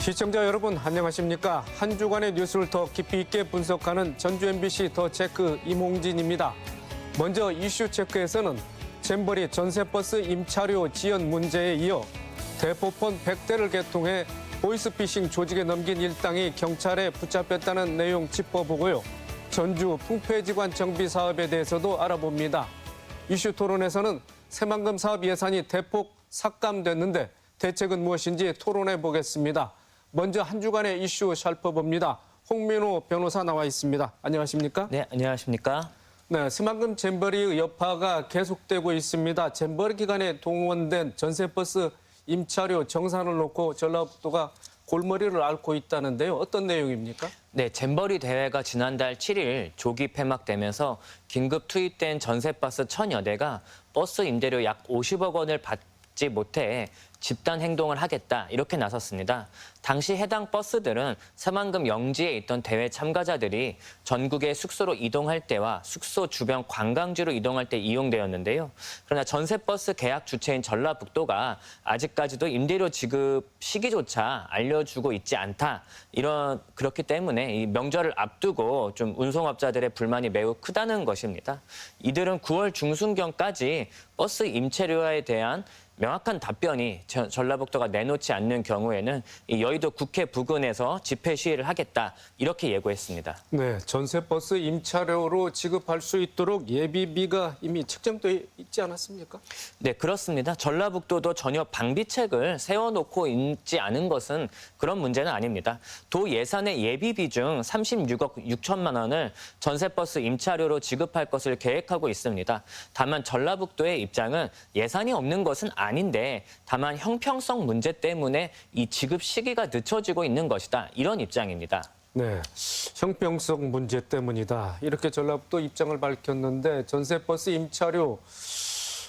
시청자 여러분 안녕하십니까? 한 주간의 뉴스를 더 깊이 있게 분석하는 전주 MBC 더 체크 임홍진입니다. 먼저 이슈 체크에서는 잼버리 전세버스 임차료 지연 문제에 이어 대포폰 100대를 개통해 보이스피싱 조직에 넘긴 일당이 경찰에 붙잡혔다는 내용 짚어보고요. 전주 풍폐지관 정비 사업에 대해서도 알아봅니다. 이슈 토론에서는 새만금 사업 예산이 대폭 삭감됐는데 대책은 무엇인지 토론해 보겠습니다. 먼저 한 주간의 이슈 살펴봅니다. 홍민호 변호사 나와 있습니다. 안녕하십니까? 네, 안녕하십니까? 네, 새만금 잼버리 여파가 계속되고 있습니다. 잼버리 기간에 동원된 전세버스 임차료 정산을 놓고 전라북도가 골머리를 앓고 있다는데요. 어떤 내용입니까? 네, 잼버리 대회가 지난달 7일 조기 폐막되면서 긴급 투입된 전세버스 1000여 대가 버스 임대료 약 50억 원을 받지 못해 집단 행동을 하겠다 이렇게 나섰습니다. 당시 해당 버스들은 새만금 영지에 있던 대회 참가자들이 전국의 숙소로 이동할 때와 숙소 주변 관광지로 이동할 때 이용되었는데요. 그러나 전세버스 계약 주체인 전라북도가 아직까지도 임대료 지급 시기조차 알려주고 있지 않다. 그렇기 때문에 이 명절을 앞두고 좀 운송업자들의 불만이 매우 크다는 것입니다. 이들은 9월 중순경까지 버스 임차료에 대한 명확한 답변이 전라북도가 내놓지 않는 경우에는 이 여의도 국회 부근에서 집회 시위를 하겠다 이렇게 예고했습니다. 네, 전세버스 임차료로 지급할 수 있도록 예비비가 이미 책정돼 있지 않았습니까? 네, 그렇습니다. 전라북도도 전혀 방비책을 세워놓고 있지 않은 것은 그런 문제는 아닙니다. 도 예산의 예비비 중 36억 6천만 원을 전세버스 임차료로 지급할 것을 계획하고 있습니다. 다만 전라북도의 입장은 예산이 없는 것은 아닌데 다만 형평성 문제 때문에 이 지급 시기가 늦춰지고 있는 것이다. 이런 입장입니다. 네, 형평성 문제 때문이다. 이렇게 전라북도 입장을 밝혔는데 전세버스 임차료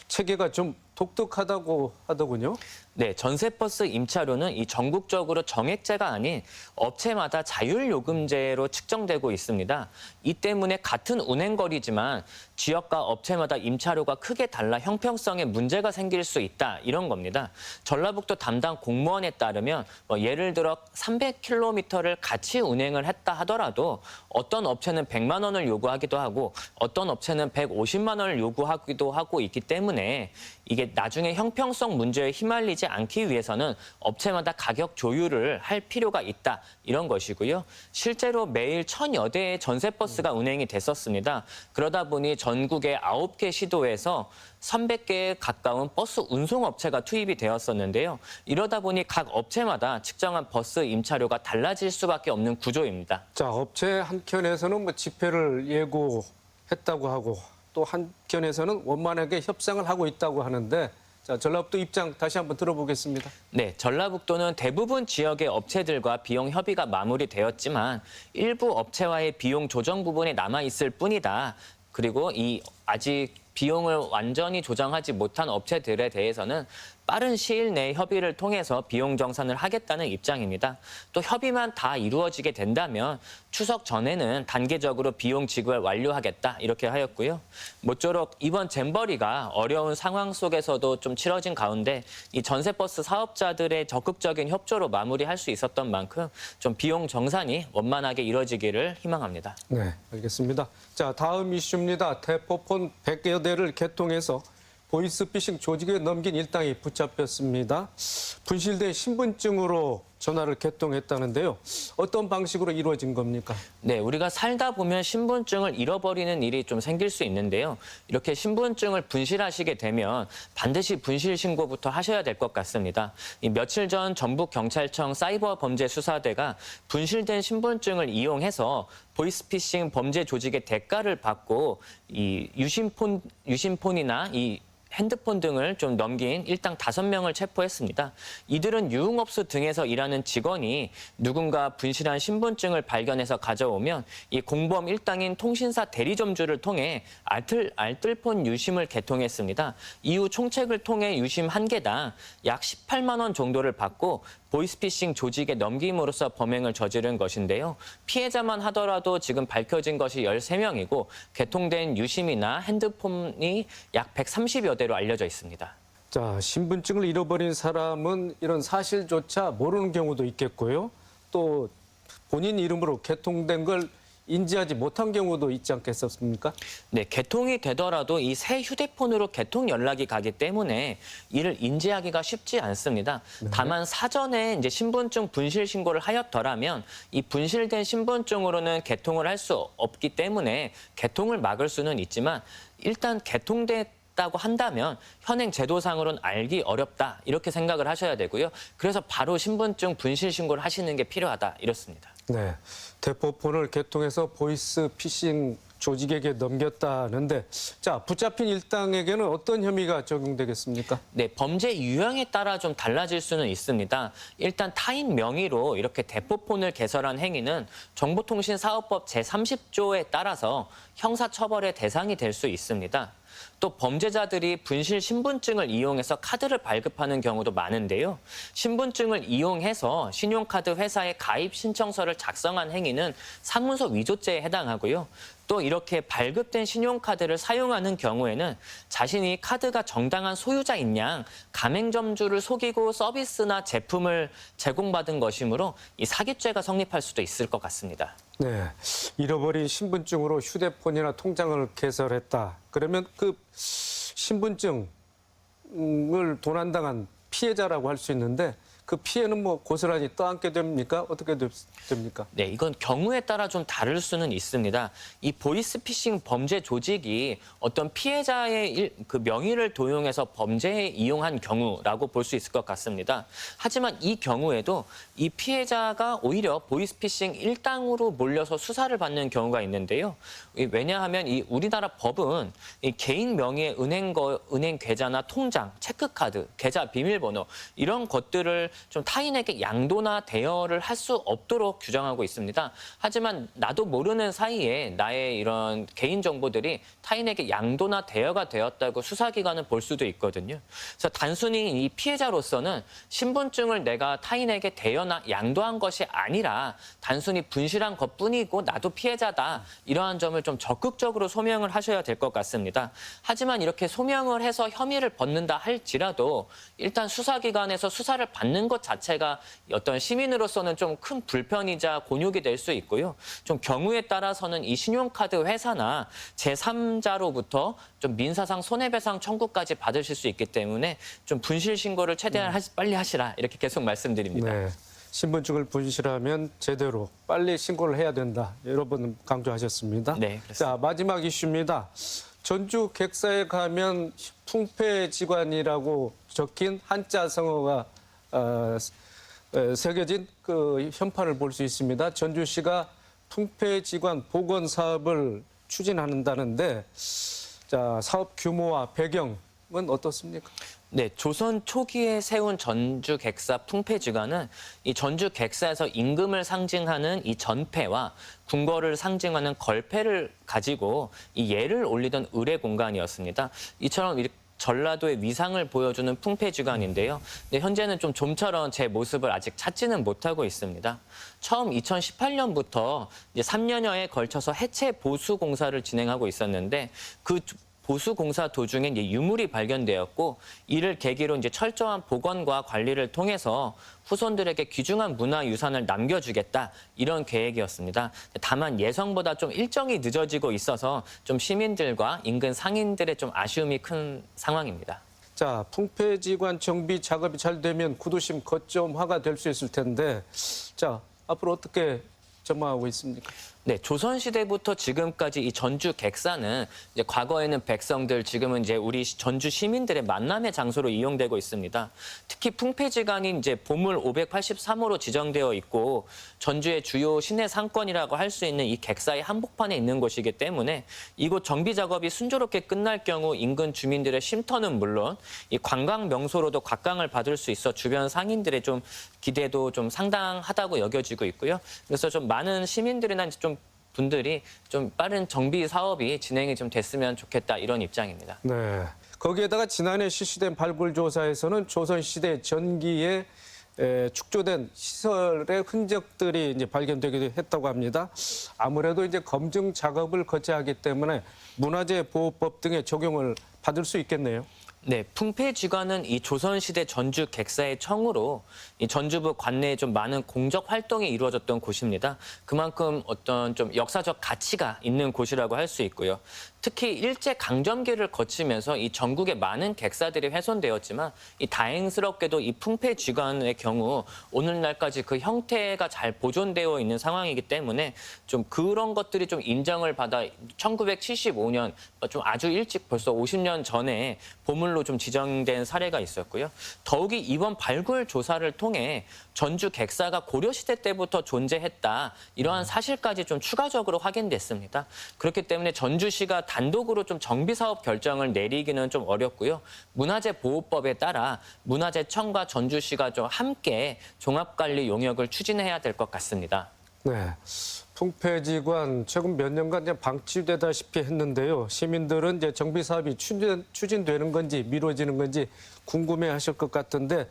체계가 좀 독특하다고 하더군요. 네, 전세버스 임차료는 이 전국적으로 정액제가 아닌 업체마다 자율요금제로 측정되고 있습니다. 이 때문에 같은 운행거리지만 지역과 업체마다 임차료가 크게 달라 형평성에 문제가 생길 수 있다 이런 겁니다. 전라북도 담당 공무원에 따르면 예를 들어 300km를 같이 운행을 했다 하더라도 어떤 업체는 100만 원을 요구하기도 하고 어떤 업체는 150만 원을 요구하기도 하고 있기 때문에 이게 나중에 형평성 문제에 휘말리지 않기 위해서는 업체마다 가격 조율을 할 필요가 있다 이런 것이고요. 실제로 매일 1000여 대의 전세버스가 운행이 됐었습니다. 그러다 보니 전국의 9개 시도에서 300개에 가까운 버스 운송업체가 투입이 되었었는데요. 이러다 보니 각 업체마다 측정한 버스 임차료가 달라질 수밖에 없는 구조입니다. 자, 업체 한켠에서는 집회를 예고했다고 하고 또 한편에서는 원만하게 협상을 하고 있다고 하는데 자, 전라북도 입장 다시 한번 들어보겠습니다. 네, 전라북도는 대부분 지역의 업체들과 비용 협의가 마무리되었지만 일부 업체와의 비용 조정 부분이 남아있을 뿐이다. 그리고 아직 비용을 완전히 조정하지 못한 업체들에 대해서는 빠른 시일 내에 협의를 통해서 비용 정산을 하겠다는 입장입니다. 또 협의만 다 이루어지게 된다면 추석 전에는 단계적으로 비용 지급을 완료하겠다 이렇게 하였고요. 모쪼록 이번 잼버리가 어려운 상황 속에서도 좀 치러진 가운데 이 전세버스 사업자들의 적극적인 협조로 마무리할 수 있었던 만큼 좀 비용 정산이 원만하게 이루어지기를 희망합니다. 네, 알겠습니다. 자, 다음 이슈입니다. 대포폰 100여 대를 개통해서 보이스피싱 조직에 넘긴 일당이 붙잡혔습니다. 분실된 신분증으로 전화를 개통했다는데요. 어떤 방식으로 이루어진 겁니까? 네, 우리가 살다 보면 신분증을 잃어버리는 일이 좀 생길 수 있는데요. 이렇게 신분증을 분실하시게 되면 반드시 분실 신고부터 하셔야 될 것 같습니다. 며칠 전 전북경찰청 사이버범죄수사대가 분실된 신분증을 이용해서 보이스피싱 범죄 조직의 대가를 받고 이 유심폰이나 이 핸드폰 등을 좀 넘긴 일당 5명을 체포했습니다. 이들은 유흥업소 등에서 일하는 직원이 누군가 분실한 신분증을 발견해서 가져오면 이 공범 일당인 통신사 대리점주를 통해 알뜰폰 유심을 개통했습니다. 이후 총책을 통해 유심 1개당 약 18만 원 정도를 받고 보이스피싱 조직에 넘김으로써 범행을 저지른 것인데요. 피해자만 하더라도 지금 밝혀진 것이 13명이고 개통된 유심이나 핸드폰이 약 130여 대로 알려져 있습니다. 자, 신분증을 잃어버린 사람은 이런 사실조차 모르는 경우도 있겠고요. 또 본인 이름으로 개통된 걸 인지하지 못한 경우도 있지 않겠습니까? 네, 개통이 되더라도 이 새 휴대폰으로 개통 연락이 가기 때문에 이를 인지하기가 쉽지 않습니다. 다만 사전에 이제 신분증 분실 신고를 하였더라면 이 분실된 신분증으로는 개통을 할 수 없기 때문에 개통을 막을 수는 있지만 일단 개통됐다고 한다면 현행 제도상으로는 알기 어렵다 이렇게 생각을 하셔야 되고요. 그래서 바로 신분증 분실 신고를 하시는 게 필요하다 이렇습니다. 네. 대포폰을 개통해서 보이스 피싱 조직에게 넘겼다는데, 자, 붙잡힌 일당에게는 어떤 혐의가 적용되겠습니까? 네, 범죄 유형에 따라 좀 달라질 수는 있습니다. 일단 타인 명의로 이렇게 대포폰을 개설한 행위는 정보통신사업법 제30조에 따라서 형사처벌의 대상이 될 수 있습니다. 또 범죄자들이 분실 신분증을 이용해서 카드를 발급하는 경우도 많은데요. 신분증을 이용해서 신용카드 회사에 가입 신청서를 작성한 행위는 사문서 위조죄에 해당하고요. 또 이렇게 발급된 신용카드를 사용하는 경우에는 자신이 카드가 정당한 소유자인 양 가맹점주를 속이고 서비스나 제품을 제공받은 것이므로 이 사기죄가 성립할 수도 있을 것 같습니다. 네. 잃어버린 신분증으로 휴대폰이나 통장을 개설했다. 그러면 그 신분증을 도난당한 피해자라고 할 수 있는데 그 피해는 뭐 고스란히 떠안게 됩니까? 어떻게 됩니까? 네, 이건 경우에 따라 좀 다를 수는 있습니다. 이 보이스피싱 범죄 조직이 어떤 피해자의 그 명의를 도용해서 범죄에 이용한 경우라고 볼 수 있을 것 같습니다. 하지만 이 경우에도 이 피해자가 오히려 보이스피싱 일당으로 몰려서 수사를 받는 경우가 있는데요. 왜냐하면 이 우리나라 법은 이 개인 명의의 은행 계좌나 통장, 체크카드, 계좌 비밀번호 이런 것들을 좀 타인에게 양도나 대여를 할 수 없도록 규정하고 있습니다. 하지만 나도 모르는 사이에 나의 이런 개인 정보들이 타인에게 양도나 대여가 되었다고 수사기관은 볼 수도 있거든요. 그래서 단순히 이 피해자로서는 신분증을 내가 타인에게 대여나 양도한 것이 아니라 단순히 분실한 것뿐이고 나도 피해자다. 이러한 점을 좀 적극적으로 소명을 하셔야 될 것 같습니다. 하지만 이렇게 소명을 해서 혐의를 벗는다 할지라도 일단 수사기관에서 수사를 받는 것 자체가 어떤 시민으로서는 좀 큰 불편이자 곤욕이 될 수 있고요. 좀 경우에 따라서는 이 신용카드 회사나 제3자로부터 좀 민사상 손해배상 청구까지 받으실 수 있기 때문에 좀 분실 신고를 최대한 빨리 하시라 이렇게 계속 말씀드립니다. 네. 신분증을 분실하면 제대로 빨리 신고를 해야 된다. 여러 번 강조하셨습니다. 네, 그렇습니다. 자, 마지막 이슈입니다. 전주 객사에 가면 풍패지관이라고 적힌 한자 성어가 새겨진 그 현판을 볼 수 있습니다. 전주시가 풍패지관 복원 사업을 추진한다는데, 자, 사업 규모와 배경은 어떻습니까? 네, 조선 초기에 세운 전주 객사 풍패지관은 이 전주 객사에서 임금을 상징하는 이 전패와 궁궐을 상징하는 걸패를 가지고 이 예를 올리던 의례 공간이었습니다. 이처럼 이렇게 전라도의 위상을 보여주는 풍패지관인데요. 근데 현재는 좀 좀처럼 제 모습을 아직 찾지는 못하고 있습니다. 처음 2018년부터 이제 3년여에 걸쳐서 해체 보수 공사를 진행하고 있었는데 그 보수 공사 도중에 이제 유물이 발견되었고 이를 계기로 이제 철저한 복원과 관리를 통해서 후손들에게 귀중한 문화유산을 남겨주겠다 이런 계획이었습니다. 다만 예상보다 좀 일정이 늦어지고 있어서 좀 시민들과 인근 상인들의 좀 아쉬움이 큰 상황입니다. 자, 풍패지관 정비 작업이 잘 되면 구도심 거점화가 될 수 있을 텐데, 자, 앞으로 어떻게 전망하고 있습니까? 네, 조선시대부터 지금까지 이 전주 객사는 이제 과거에는 백성들, 지금은 이제 우리 전주 시민들의 만남의 장소로 이용되고 있습니다. 특히 풍패지관이 이제 보물 583호로 지정되어 있고 전주의 주요 시내 상권이라고 할 수 있는 이 객사의 한복판에 있는 곳이기 때문에 이곳 정비 작업이 순조롭게 끝날 경우 인근 주민들의 쉼터는 물론 이 관광 명소로도 각광을 받을 수 있어 주변 상인들의 좀 기대도 좀 상당하다고 여겨지고 있고요. 그래서 좀 많은 시민들이나 좀 분들이 좀 빠른 정비 사업이 진행이 좀 됐으면 좋겠다 이런 입장입니다. 네. 거기에다가 지난해 실시된 발굴 조사에서는 조선시대 전기에 축조된 시설의 흔적들이 이제 발견되기도 했다고 합니다. 아무래도 이제 검증 작업을 거쳐야 하기 때문에 문화재 보호법 등의 적용을 받을 수 있겠네요. 네, 풍패지관은 이 조선시대 전주 객사의 청으로 이 전주부 관내에 좀 많은 공적 활동이 이루어졌던 곳입니다. 그만큼 어떤 좀 역사적 가치가 있는 곳이라고 할 수 있고요. 특히 일제 강점기를 거치면서 이 전국의 많은 객사들이 훼손되었지만 이 다행스럽게도 이 풍패지관의 경우 오늘날까지 그 형태가 잘 보존되어 있는 상황이기 때문에 좀 그런 것들이 좀 인정을 받아 1975년 좀 아주 일찍 벌써 50년 전에 보물로 좀 지정된 사례가 있었고요. 더욱이 이번 발굴 조사를 통해 전주 객사가 고려시대 때부터 존재했다. 이러한 사실까지 좀 추가적으로 확인됐습니다. 그렇기 때문에 전주시가 단독으로 좀 정비사업 결정을 내리기는 좀 어렵고요. 문화재보호법에 따라 문화재청과 전주시가 좀 함께 종합관리 용역을 추진해야 될 것 같습니다. 네. 풍패지관 최근 몇 년간 이제 방치되다시피 했는데요. 시민들은 이제 정비 사업이 추진되는 건지 미뤄지는 건지 궁금해하실 것 같은데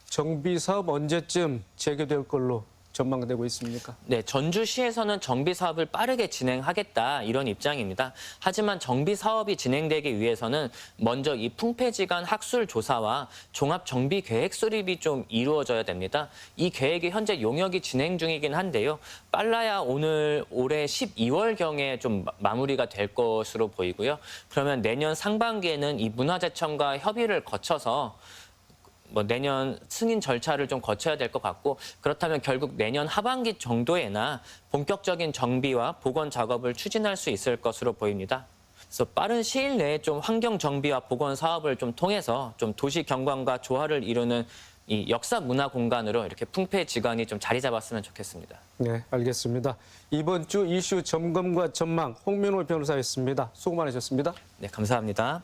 정비 사업 언제쯤 재개될 걸로 전망되고 있습니까? 네, 전주시에서는 정비 사업을 빠르게 진행하겠다 이런 입장입니다. 하지만 정비 사업이 진행되기 위해서는 먼저 이 풍패지관 학술 조사와 종합 정비 계획 수립이 좀 이루어져야 됩니다. 이 계획이 현재 용역이 진행 중이긴 한데요. 빨라야 올해 12월경에 좀 마무리가 될 것으로 보이고요. 그러면 내년 상반기에는 이 문화재청과 협의를 거쳐서 내년 승인 절차를 좀 거쳐야 될 것 같고 그렇다면 결국 내년 하반기 정도에나 본격적인 정비와 복원 작업을 추진할 수 있을 것으로 보입니다. 그래서 빠른 시일 내에 좀 환경 정비와 복원 사업을 좀 통해서 좀 도시 경관과 조화를 이루는 이 역사 문화 공간으로 이렇게 풍패지관이 좀 자리 잡았으면 좋겠습니다. 네, 알겠습니다. 이번 주 이슈 점검과 전망 홍민호 변호사였습니다. 수고 많으셨습니다. 네, 감사합니다.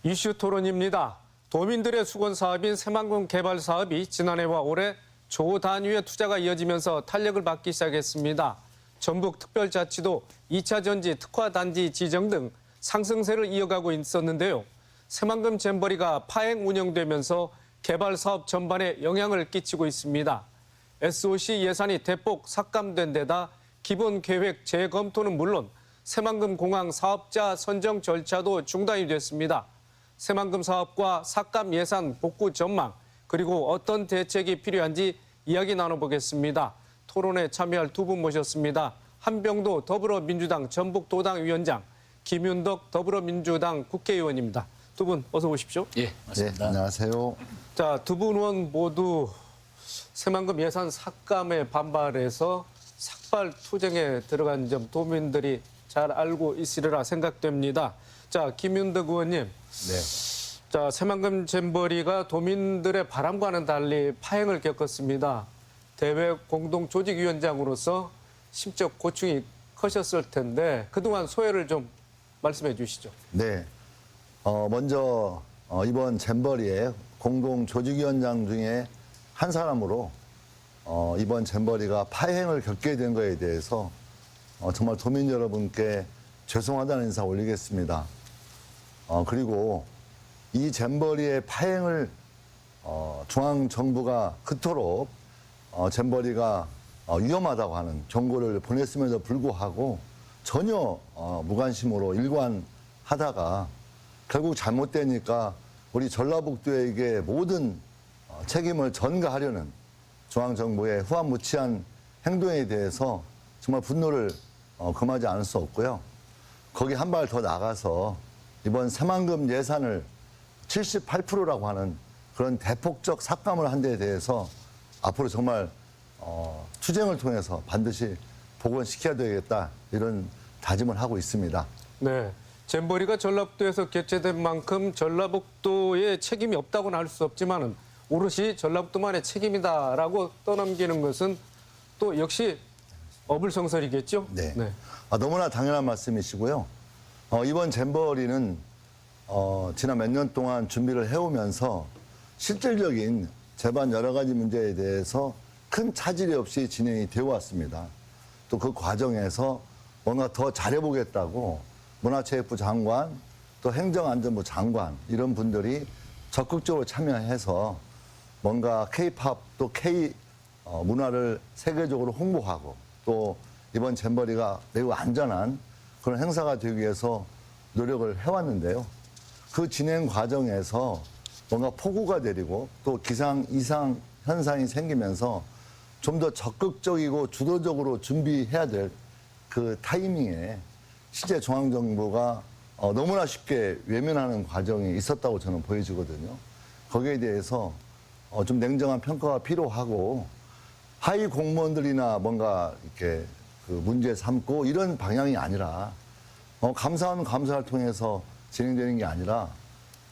이슈 토론입니다. 도민들의 수건 사업인 새만금 개발 사업이 지난해와 올해 조 단위의 투자가 이어지면서 탄력을 받기 시작했습니다. 전북특별자치도 2차 전지 특화단지 지정 등 상승세를 이어가고 있었는데요. 새만금 잼버리가 파행 운영되면서 개발 사업 전반에 영향을 끼치고 있습니다. SOC 예산이 대폭 삭감된 데다 기본 계획 재검토는 물론 새만금 공항 사업자 선정 절차도 중단이 됐습니다. 새만금 사업과 삭감 예산 복구 전망 그리고 어떤 대책이 필요한지 이야기 나눠보겠습니다. 토론에 참여할 두 분 모셨습니다. 한병도 더불어민주당 전북도당위원장, 김윤덕 더불어민주당 국회의원입니다. 두 분 어서 오십시오. 예, 맞습니다. 네, 안녕하세요. 자, 두 분 의원 모두 새만금 예산 삭감에 반발해서 삭발 투쟁에 들어간 점 도민들이 잘 알고 있으리라 생각됩니다. 자, 김윤덕 의원님. 네. 자, 새만금 잼버리가 도민들의 바람과는 달리 파행을 겪었습니다. 대회 공동조직위원장으로서 심적 고충이 크셨을 텐데 그동안 소회를 좀 말씀해 주시죠. 네. 먼저 이번 잼버리의 공동 조직위원장 중에 한 사람으로 이번 잼버리가 파행을 겪게 된 거에 대해서 정말 도민 여러분께 죄송하다는 인사 올리겠습니다. 그리고 이 잼버리의 파행을 중앙정부가 그토록 잼버리가 위험하다고 하는 경고를 보냈음에도 불구하고 전혀 무관심으로 일관하다가 결국 잘못되니까 우리 전라북도에게 모든 책임을 전가하려는 중앙정부의 후한무치한 행동에 대해서 정말 분노를 금하지 않을 수 없고요. 거기 한 발 더 나가서 이번 새만금 예산을 78%라고 하는 그런 대폭적 삭감을 한 데에 대해서 앞으로 정말 투쟁을 통해서 반드시 복원시켜야 되겠다 이런 다짐을 하고 있습니다. 네, 잼버리가 전라북도에서 개최된 만큼 전라북도에 책임이 없다고는 할 수 없지만은 오롯이 전라북도만의 책임이다라고 떠넘기는 것은 또 역시 어불성설이겠죠? 네. 너무나 당연한 말씀이시고요. 이번 잼버리는 지난 몇 년 동안 준비를 해오면서 실질적인 제반 여러 가지 문제에 대해서 큰 차질이 없이 진행이 되어 왔습니다. 또 그 과정에서 뭔가 더 잘해보겠다고 문화체육부 장관, 또 행정안전부 장관 이런 분들이 적극적으로 참여해서 뭔가 K-팝 또 K 문화를 세계적으로 홍보하고 또 이번 잼버리가 매우 안전한 그런 행사가 되기 위해서 노력을 해왔는데요. 그 진행 과정에서 뭔가 폭우가 내리고 또 기상 이상 현상이 생기면서 좀 더 적극적이고 주도적으로 준비해야 될 그 타이밍에 실제 중앙정부가 너무나 쉽게 외면하는 과정이 있었다고 저는 보여지거든요. 거기에 대해서 좀 냉정한 평가가 필요하고 하위 공무원들이나 뭔가 이렇게 그 문제 삼고 이런 방향이 아니라 감사하는 감사를 통해서 진행되는 게 아니라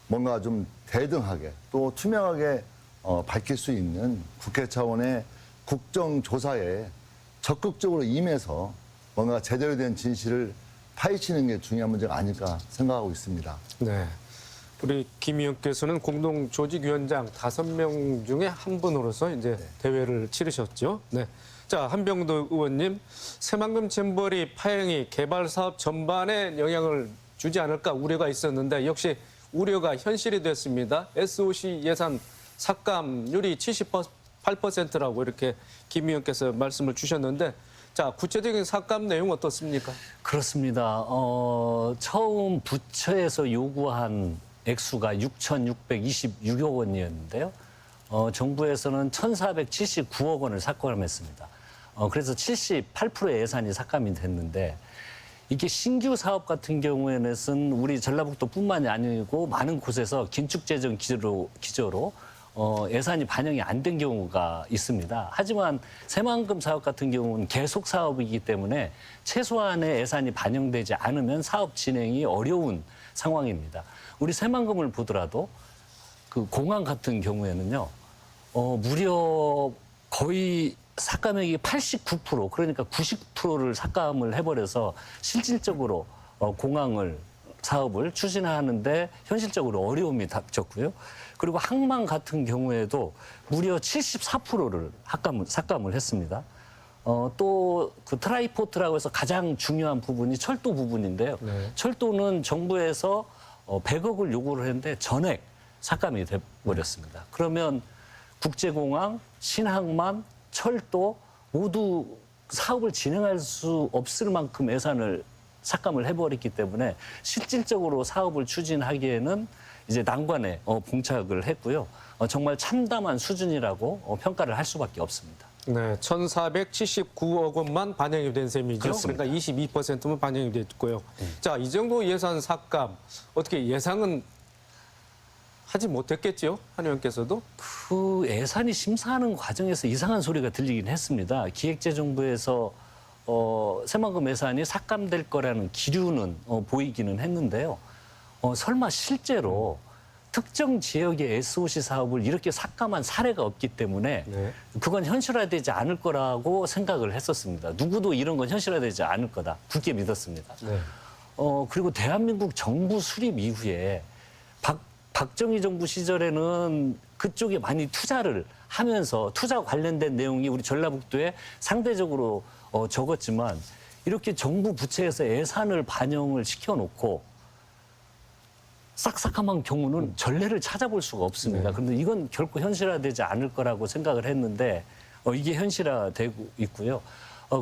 뭔가 좀 대등하게 또 투명하게 밝힐 수 있는 국회 차원의 국정조사에 적극적으로 임해서 뭔가 제대로 된 진실을 파헤치는 게 중요한 문제가 아닐까 생각하고 있습니다. 네. 우리 김 의원께서는 공동조직위원장 5명 중에 한 분으로서 이제 대회를 치르셨죠. 네. 자, 한병도 의원님, 새만금 잼버리 파행이 개발 사업 전반에 영향을 주지 않을까 우려가 있었는데 역시 우려가 현실이 됐습니다. SOC 예산 삭감률이 78%라고 이렇게 김 의원께서 말씀을 주셨는데 자, 구체적인 삭감 내용 어떻습니까? 그렇습니다. 처음 부처에서 요구한 액수가 6,626억 원이었는데요. 정부에서는 1,479억 원을 삭감했습니다. 그래서 78%의 예산이 삭감이 됐는데 이게 신규 사업 같은 경우에는 우리 전라북도뿐만이 아니고 많은 곳에서 긴축재정 기조로 예산이 반영이 안 된 경우가 있습니다. 하지만 새만금 사업 같은 경우는 계속 사업이기 때문에 최소한의 예산이 반영되지 않으면 사업 진행이 어려운 상황입니다. 우리 새만금을 보더라도 그 공항 같은 경우에는요, 무려 거의 삭감액이 89% 그러니까 90%를 삭감을 해버려서 실질적으로 공항을 사업을 추진하는데 현실적으로 어려움이 닥쳤고요. 그리고 항만 같은 경우에도 무려 74%를 삭감을 했습니다. 또 그 트라이포트라고 해서 가장 중요한 부분이 철도 부분인데요. 네. 철도는 정부에서 100억을 요구를 했는데 전액 삭감이 돼버렸습니다. 그러면 국제공항, 신항만, 철도 모두 사업을 진행할 수 없을 만큼 예산을 삭감을 해버렸기 때문에 실질적으로 사업을 추진하기에는 이제 난관에 봉착을 했고요. 정말 참담한 수준이라고 평가를 할 수밖에 없습니다. 네, 1,479억 원만 반영이 된 셈이죠. 그렇습니다. 그러니까 22%만 반영이 됐고요. 자, 이 정도 예산 삭감 어떻게 예상은 하지 못했겠지요? 한 의원께서도? 그 예산이 심사하는 과정에서 이상한 소리가 들리긴 했습니다. 기획재정부에서 새만금 예산이 삭감될 거라는 기류는 보이기는 했는데요. 설마 실제로 특정 지역의 SOC 사업을 이렇게 삭감한 사례가 없기 때문에 네. 그건 현실화되지 않을 거라고 생각을 했었습니다. 누구도 이런 건 현실화되지 않을 거다. 굳게 믿었습니다. 네. 그리고 대한민국 정부 수립 이후에 박정희 정부 시절에는 그쪽에 많이 투자를 하면서 투자 관련된 내용이 우리 전라북도에 상대적으로 적었지만 이렇게 정부 부처에서 예산을 반영을 시켜놓고 싹싹한 경우는 전례를 찾아볼 수가 없습니다. 네. 그런데 이건 결코 현실화되지 않을 거라고 생각을 했는데 이게 현실화되고 있고요.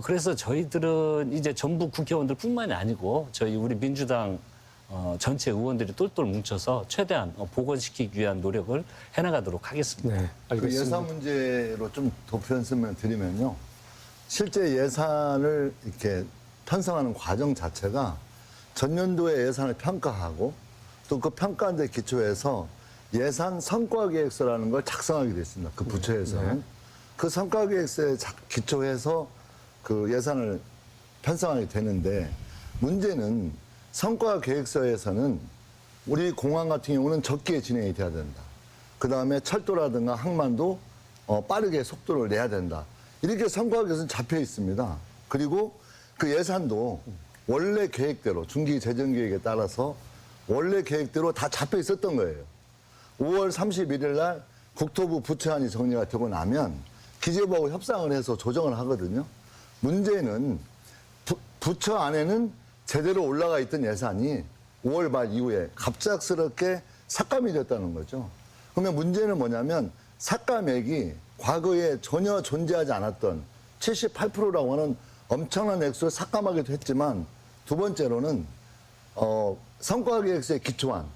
그래서 저희들은 이제 전부 국회의원들뿐만이 아니고 저희 우리 민주당 전체 의원들이 똘똘 뭉쳐서 최대한 복원시키기 위한 노력을 해나가도록 하겠습니다. 네, 그 알겠습니다. 예산 문제로 좀 덧변을 드리면요. 실제 예산을 이렇게 편성하는 과정 자체가 전년도의 예산을 평가하고 또 그 평가한 데 기초해서 예산 성과계획서라는 걸 작성하게 됐습니다. 그 부처에서는. 네. 그 성과계획서에 기초해서 그 예산을 편성하게 되는데 문제는 성과계획서에서는 우리 공항 같은 경우는 적기에 진행이 돼야 된다. 그다음에 철도라든가 항만도 빠르게 속도를 내야 된다. 이렇게 성과계획서는 잡혀 있습니다. 그리고 그 예산도 원래 계획대로 중기 재정 계획에 따라서 원래 계획대로 다 잡혀 있었던 거예요. 5월 31일 날 국토부 부처안이 정리가 되고 나면 기재부하고 협상을 해서 조정을 하거든요. 문제는 부처 안에는 제대로 올라가 있던 예산이 5월 말 이후에 갑작스럽게 삭감이 됐다는 거죠. 그러면 문제는 뭐냐면 삭감액이 과거에 전혀 존재하지 않았던 78%라고 하는 엄청난 액수를 삭감하기도 했지만 두 번째로는 성과 계획서에 기초한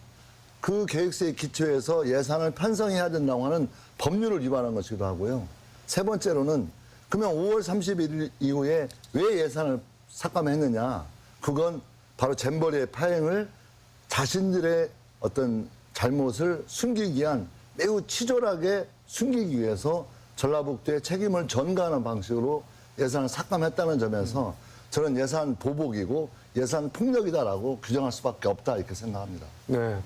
그 계획서에 기초해서 예산을 편성해야 된다고 하는 법률을 위반한 것이기도 하고요. 세 번째로는 그러면 5월 31일 이후에 왜 예산을 삭감했느냐? 그건 바로 잼버리의 파행을 자신들의 어떤 잘못을 숨기기 위한 매우 치졸하게 숨기기 위해서 전라북도에 책임을 전가하는 방식으로 예산을 삭감했다는 점에서 저는 예산 보복이고 예산 폭력이다라고 규정할 수밖에 없다 이렇게 생각합니다. 네.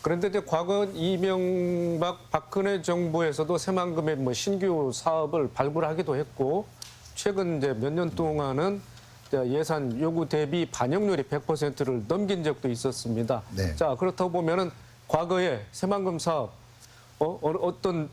그런데 이제 과거 이명박 박근혜 정부에서도 새만금의 뭐 신규 사업을 발굴하기도 했고 최근 이제 몇 년 동안은 예산 요구 대비 반영률이 100%를 넘긴 적도 있었습니다. 네. 자, 그렇다고 보면은 과거에 새만금 사업 어떤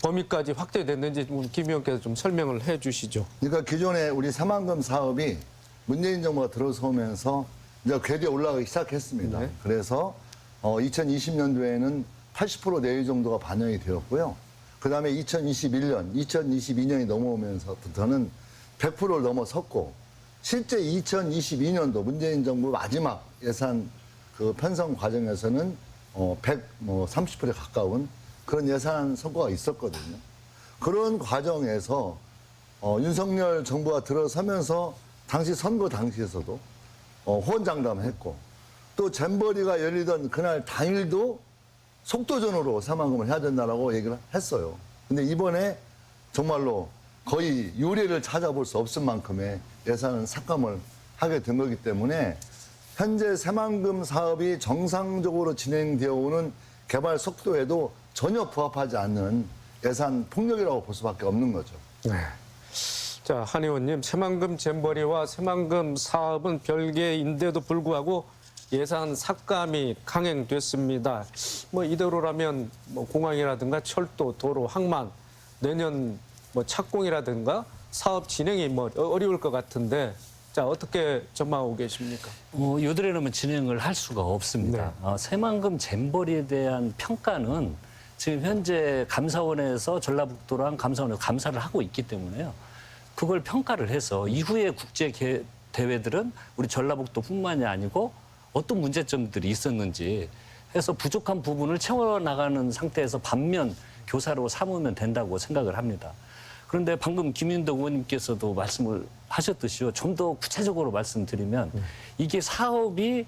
범위까지 확대됐는지 김 의원께서 좀 설명을 해 주시죠. 그러니까 기존에 우리 새만금 사업이 문재인 정부가 들어서면서 이제 궤도에 올라가기 시작했습니다. 네. 그래서 2020년도에는 80% 내외 정도가 반영이 되었고요. 그다음에 2021년, 2022년이 넘어오면서부터는 100%를 넘어섰고 실제 2022년도 문재인 정부 마지막 예산 그 편성 과정에서는 30%에 가까운 그런 예산 성과가 있었거든요. 그런 과정에서 윤석열 정부가 들어서면서 당시 선거 당시에서도 호언장담했고 또 잼버리가 열리던 그날 당일도 속도전으로 새만금을 해야 된다라고 얘기를 했어요. 근데 이번에 정말로 거의 유례를 찾아볼 수 없을 만큼의 예산은 삭감을 하게 된 거기 때문에 현재 새만금 사업이 정상적으로 진행되어 오는 개발 속도에도 전혀 부합하지 않는 예산 폭력이라고 볼 수밖에 없는 거죠. 네. 자, 한 의원님, 새만금 잼버리와 새만금 사업은 별개인데도 불구하고 예산 삭감이 강행됐습니다. 뭐 이대로라면 뭐 공항이라든가 철도, 도로, 항만 내년 뭐 착공이라든가 사업 진행이 뭐 어려울 것 같은데 자, 어떻게 전망하고 계십니까? 요들에는 진행을 할 수가 없습니다. 새만금 잼버리에 대한 평가는 지금 현재 감사원에서 전라북도랑 감사원에서 감사를 하고 있기 때문에요. 그걸 평가를 해서 이후에 국제 대회들은 우리 전라북도뿐만이 아니고 어떤 문제점들이 있었는지 해서 부족한 부분을 채워나가는 상태에서 반면 교사로 삼으면 된다고 생각을 합니다. 그런데 방금 김윤덕 의원님께서도 말씀을 하셨듯이요. 좀 더 구체적으로 말씀드리면 이게 사업이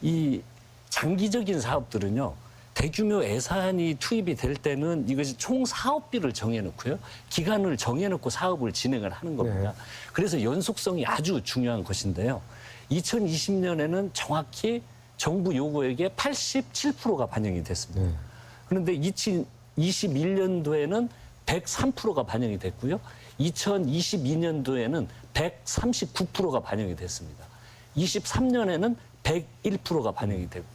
이 장기적인 사업들은요. 대규모 예산이 투입이 될 때는 이것이 총 사업비를 정해놓고요. 기간을 정해놓고 사업을 진행을 하는 겁니다. 네. 그래서 연속성이 아주 중요한 것인데요. 2020년에는 정확히 정부 요구액의 87%가 반영이 됐습니다. 네. 그런데 2021년도에는 103%가 반영이 됐고요. 2022년도에는 139%가 반영이 됐습니다. 23년에는 101%가 반영이 됐고요.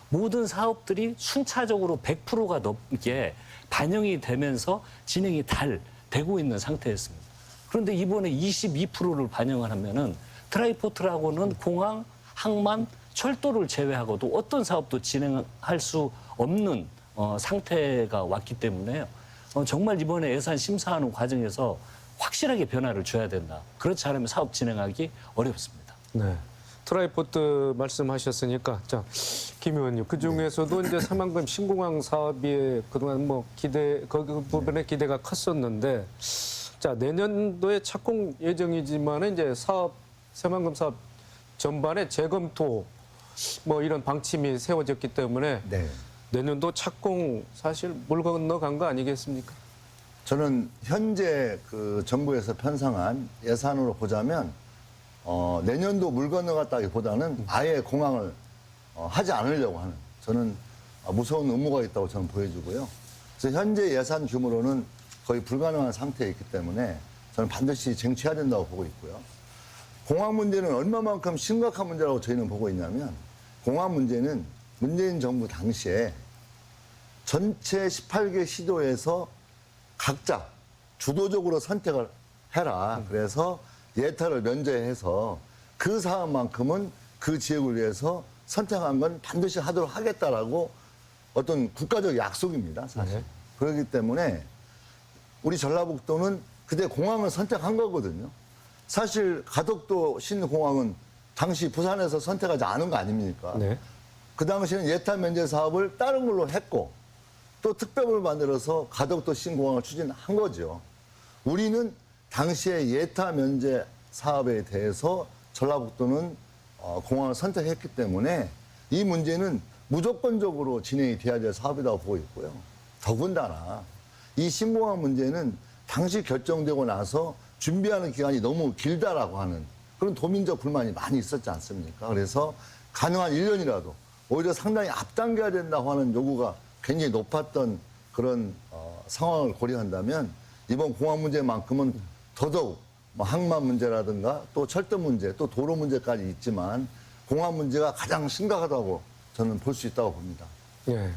모든 사업들이 순차적으로 100%가 넘게 반영이 되면서 진행이 잘 되고 있는 상태였습니다. 그런데 이번에 22%를 반영을 하면은 트라이포트라고는 공항, 항만, 철도를 제외하고도 어떤 사업도 진행할 수 없는 상태가 왔기 때문에요. 정말 이번에 예산 심사하는 과정에서 확실하게 변화를 줘야 된다. 그렇지 않으면 사업 진행하기 어렵습니다. 네. 트라이포트 말씀하셨으니까 자, 김 의원님 그 중에서도 이제 새만금 신공항 사업이 그동안 뭐 그 부분에 기대가 컸었는데 자, 내년도에 착공 예정이지만 이제 새만금 사업 전반의 재검토 뭐 이런 방침이 세워졌기 때문에 네. 내년도 착공 사실 물 건너간 거 아니겠습니까? 저는 현재 그 정부에서 편성한 예산으로 보자면 내년도 물 건너갔다기보다는 아예 공항을 하지 않으려고 하는 저는 무서운 음모가 있다고 저는 보여주고요. 그래서 현재 예산 규모로는 거의 불가능한 상태에 있기 때문에 저는 반드시 쟁취해야 된다고 보고 있고요. 공항 문제는 얼마만큼 심각한 문제라고 저희는 보고 있냐면 공항 문제는 문재인 정부 당시에 전체 18개 시도에서 각자 주도적으로 선택을 해라. 그래서 예타를 면제해서 그 사업만큼은 그 지역을 위해서 선택한 건 반드시 하도록 하겠다라고 어떤 국가적 약속입니다, 사실. 네. 그렇기 때문에 우리 전라북도는 그때 공항을 선택한 거거든요. 사실 가덕도 신공항은 당시 부산에서 선택하지 않은 거 아닙니까? 네. 그 당시에는 예타 면제 사업을 다른 걸로 했고 또 특별법을 만들어서 가덕도 신공항을 추진한 거죠. 우리는 당시에 예타 면제 사업에 대해서 전라북도는 공항을 선택했기 때문에 이 문제는 무조건적으로 진행이 돼야 될 사업이라고 보고 있고요. 더군다나 이 신공항 문제는 당시 결정되고 나서 준비하는 기간이 너무 길다라고 하는 그런 도민적 불만이 많이 있었지 않습니까? 그래서 가능한 1년이라도 오히려 상당히 앞당겨야 된다고 하는 요구가 굉장히 높았던 그런 상황을 고려한다면 이번 공항 문제만큼은 더더욱 뭐 항만 문제라든가 또 철도 문제 또 도로 문제까지 있지만 공항 문제가 가장 심각하다고 저는 볼 수 있다고 봅니다. 예.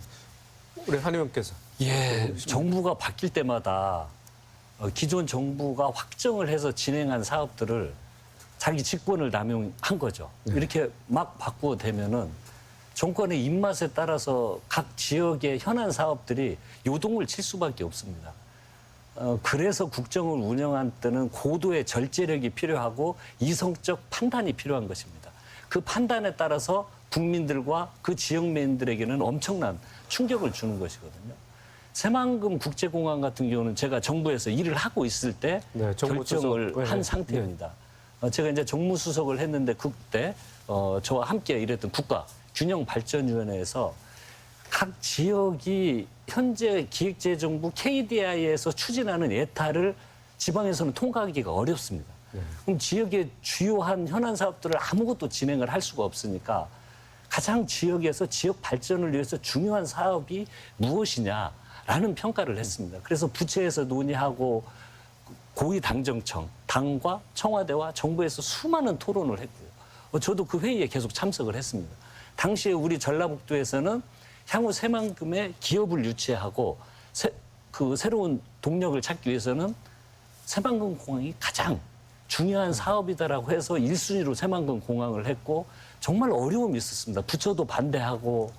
우리 한 의원께서. 예, 정부가 바뀔 때마다 기존 정부가 확정을 해서 진행한 사업들을 자기 직권을 남용한 거죠. 이렇게 막 바꾸어 대면은 정권의 입맛에 따라서 각 지역의 현안 사업들이 요동을 칠 수밖에 없습니다. 그래서 국정을 운영할 때는 고도의 절제력이 필요하고 이성적 판단이 필요한 것입니다. 그 판단에 따라서 국민들과 그 지역민들에게는 엄청난 충격을 주는 것이거든요. 새만금 국제공항 같은 경우는 제가 정부에서 일을 하고 있을 때 네, 결정을 정무수석. 한 네. 상태입니다. 제가 이제 정무수석을 했는데 그때 저와 함께 일했던 국가균형발전위원회에서 각 지역이 현재 기획재정부 KDI에서 추진하는 예타를 지방에서는 통과하기가 어렵습니다. 그럼 지역의 주요한 현안 사업들을 아무것도 진행을 할 수가 없으니까 가장 지역에서 지역 발전을 위해서 중요한 사업이 무엇이냐라는 평가를 했습니다. 그래서 부처에서 논의하고 고위당정청, 당과 청와대와 정부에서 수많은 토론을 했고요. 저도 그 회의에 계속 참석을 했습니다. 당시에 우리 전라북도에서는 향후 새만금에 기업을 유치하고 새로운 동력을 찾기 위해서는 새만금 공항이 가장 중요한 사업이다라고 해서 1순위로 새만금 공항을 했고 정말 어려움이 있었습니다. 부처도 반대하고